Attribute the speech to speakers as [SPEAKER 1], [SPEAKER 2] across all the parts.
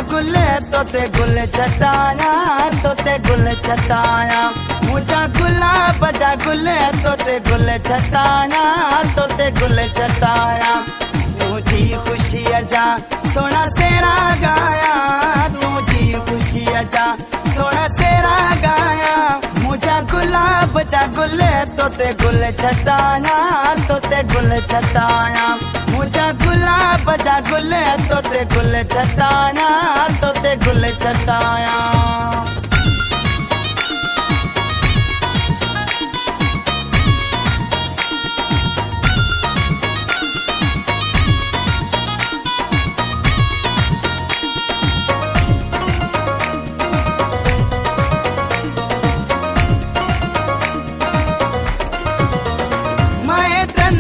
[SPEAKER 1] गुले तोते गुल छटाया, तोते गुल छटाया। मुझा गुलाब जा गुले तोते गुल छटाया, तोते गुल छटाया। मुझी खुशी जा सोना सेरा गाया, मुझी खुशी जा सोना सेरा गाया। मुझा गुलाब जा गुले तोते गुल छटाया, तोते गुल छटाया। मुझा गुलाब जा गुले तोते गुल छटाया, तोते गुल छटाया।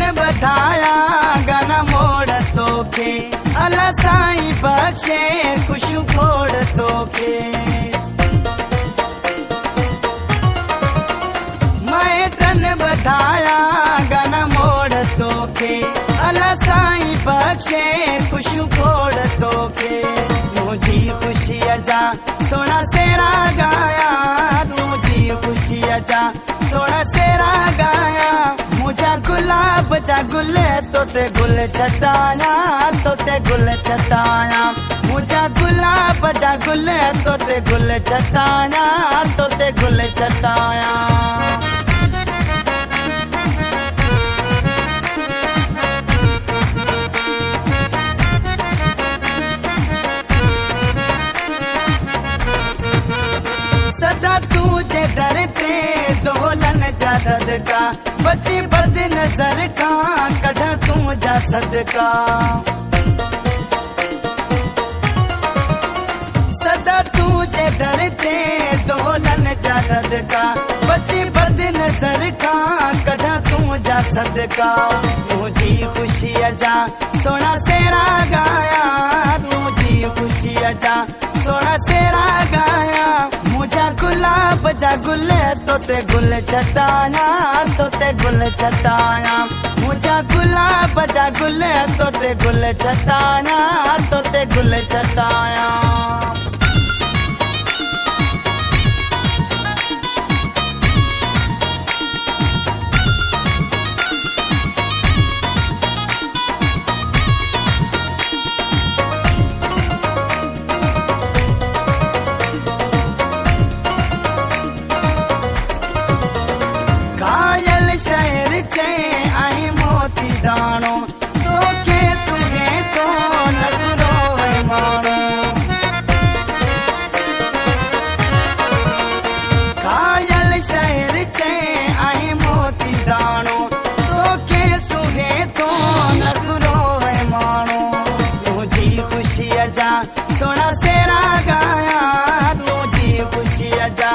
[SPEAKER 1] बधाया गाना मोड़ तोखे, अला साईं बख्शे खुशू खोड़ तोखे। मैटन बधाया गाना मोड़ तोखे, अला साईं बख्शे खुशू खोड़ तोखे। मुझी खुशी जा सोना सेरा गाया, मुझी खुशी जा सोना सेरा गाया। मुझा गुलाब जा गुले तोते गुल छटाया, तोते गुल छटाया। मुझा गुलाब जा गुले तोते गुल छटाया, तोते गुल छटाया। सदा तुझे दर ते दोलन जा सदका, बची बद नजर का कढ़ा तू जा सदका। सदा तुझे दर ते दोलन जा सदका, बची बद नजर का कढ़ा तू जा सदका। मुझी खुशी जा सोना सेरा गाया, मुझी खुशी जा सोना सेरा गाया। मुझा गुलाब जा गुले तोते गुल छटाया, तोते गुल छटाया। मुझा गुलाब जा गुले तोते गुल छटाया, तोते गुल छटाया। कायल शहर चे आई मोती दानो, तोखे तुगे तो नगरो है मानो। कायल शहर चे आई मोती दानो, तोखे तुगे तो नगरो है मानो। मुझी खुशी जा सोना सेरा गाया, मुझी खुशी जा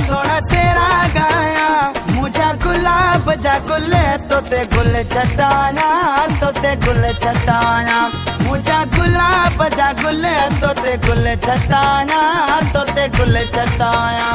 [SPEAKER 1] सोना सेरा गाया। मुझा गुलाब जा गुले तोते गुल छटाया, तोते गुल छटाया। मुझा गुलाब जा गुले तोते गुल छटाया, तोते गुल छटाया।